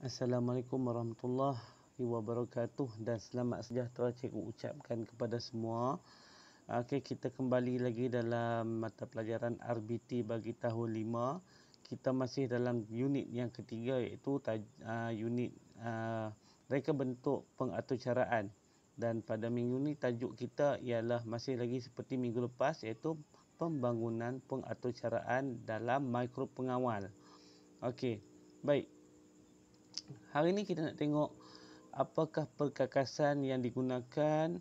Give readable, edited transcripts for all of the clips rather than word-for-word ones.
Assalamualaikum warahmatullahi wabarakatuh dan selamat sejahtera cikgu ucapkan kepada semua. Okey, kita kembali lagi dalam mata pelajaran RBT bagi tahun 5. Kita masih dalam unit yang ketiga iaitu unit reka bentuk pengaturcaraan. Dan pada minggu ni tajuk kita ialah masih lagi seperti minggu lepas iaitu pembangunan pengaturcaraan dalam mikropengawal. Okey, baik. Hari ini kita nak tengok apakah perkakasan yang digunakan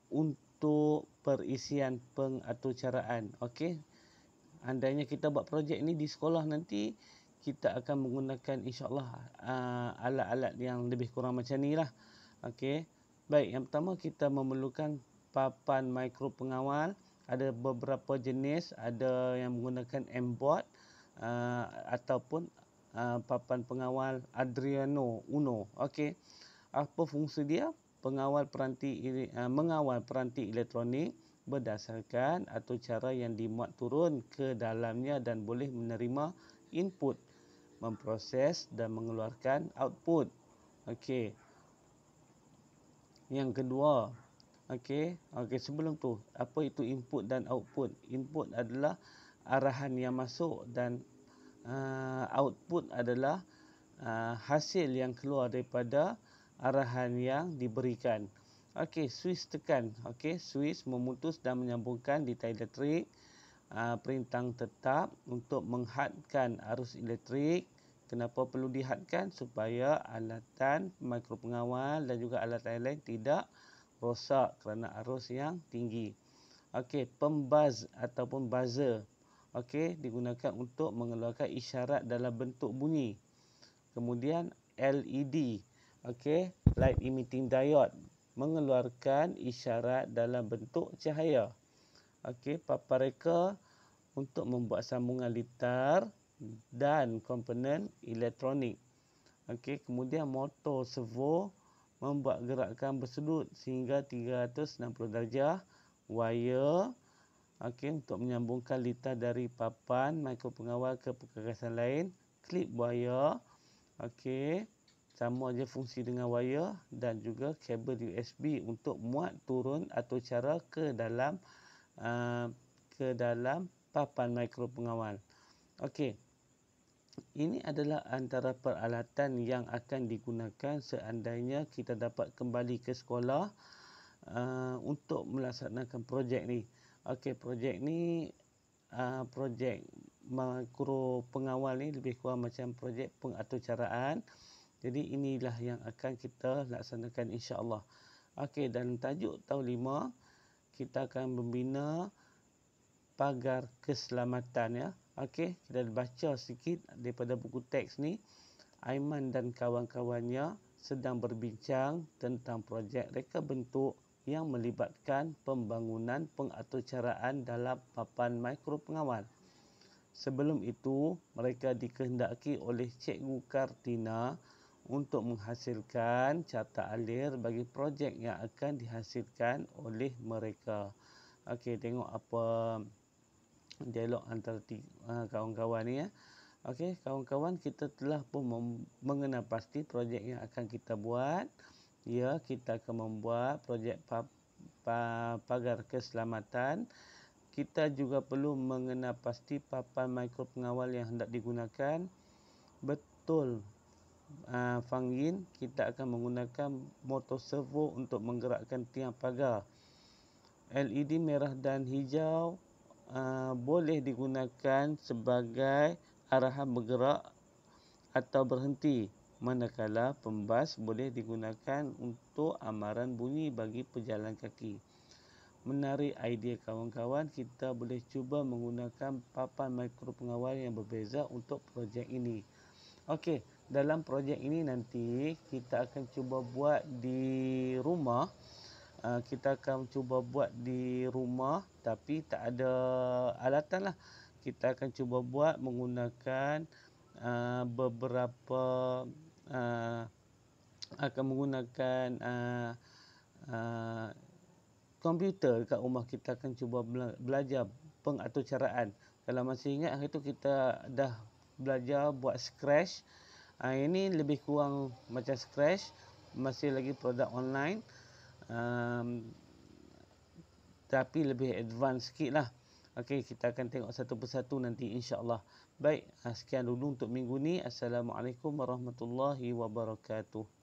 untuk perisian pengaturcaraan. Okey. Andainya kita buat projek ni di sekolah nanti, kita akan menggunakan insya-Allah alat-alat yang lebih kurang macam ni lah. Okey. Baik, yang pertama kita memerlukan papan mikropengawal. Ada beberapa jenis, ada yang menggunakan M-board ataupun papan pengawal Arduino Uno. Okey. Apa fungsi dia? Mengawal peranti elektronik berdasarkan atau cara yang dimuat turun ke dalamnya dan boleh menerima input, memproses dan mengeluarkan output. Okey. Yang kedua, okey, sebelum tu, apa itu input dan output? Input adalah arahan yang masuk dan output adalah hasil yang keluar daripada arahan yang diberikan. Okey, switch tekan. Okey, switch memutus dan menyambungkan di tie elektrik. Perintah tetap untuk menghadkan arus elektrik. Kenapa perlu dihadkan? Supaya alatan mikropengawal dan juga alat lain-lain tidak rosak kerana arus yang tinggi. Okey, pembuzz ataupun buzzer. Okey, digunakan untuk mengeluarkan isyarat dalam bentuk bunyi. Kemudian LED, okey, light emitting diode, mengeluarkan isyarat dalam bentuk cahaya. Okey, papan reka untuk membuat sambungan litar dan komponen elektronik. Okey, kemudian motor servo membuat gerakan bersudut sehingga 360 darjah. Wire, okey, untuk menyambungkan litar dari papan mikropengawal ke perkakasan lain. Klip wire, okey, sama aja fungsi dengan wire, dan juga kabel USB untuk muat turun atau cara ke dalam papan mikropengawal. Okey. Ini adalah antara peralatan yang akan digunakan seandainya kita dapat kembali ke sekolah untuk melaksanakan projek ni. Okey, projek ni projek mikropengawal ni lebih kurang macam projek pengaturcaraan. Jadi inilah yang akan kita laksanakan insya-Allah. Okey, dan tajuk tahun 5 kita akan membina pagar keselamatan ya. Okey, kita baca sikit daripada buku teks ni. Aiman dan kawan-kawannya sedang berbincang tentang projek reka bentuk yang melibatkan pembangunan pengaturcaraan dalam papan mikropengawal. Sebelum itu, mereka dikehendaki oleh Cikgu Kartina untuk menghasilkan carta alir bagi projek yang akan dihasilkan oleh mereka. Okey, tengok apa dialog antara kawan-kawan ni ya. Okey, kawan-kawan, kita telah pun mengenal pasti projek yang akan kita buat. Ya, kita akan membuat projek pagar keselamatan. Kita juga perlu mengenal pasti papan mikropengawal yang hendak digunakan. Betul, Fangin, kita akan menggunakan motor servo untuk menggerakkan tiang pagar. LED merah dan hijau boleh digunakan sebagai arahan bergerak atau berhenti, manakala pembas boleh digunakan untuk amaran bunyi bagi pejalan kaki. Menarik idea kawan-kawan, kita boleh cuba menggunakan papan mikropengawal yang berbeza untuk projek ini. Okey, dalam projek ini nanti kita akan cuba buat di rumah. Kita akan cuba buat di rumah tapi tak ada alatan lah. Kita akan cuba buat menggunakan beberapa akan menggunakan komputer dekat rumah. Kita akan cuba belajar pengaturcaraan. Kalau masih ingat hari tu kita dah belajar buat scratch Ini lebih kurang macam Scratch, masih lagi produk online, tapi lebih advance sikit lah. Okey, kita akan tengok satu persatu nanti insya-Allah. Baik, sekian dulu untuk minggu ni. Assalamualaikum warahmatullahi wabarakatuh.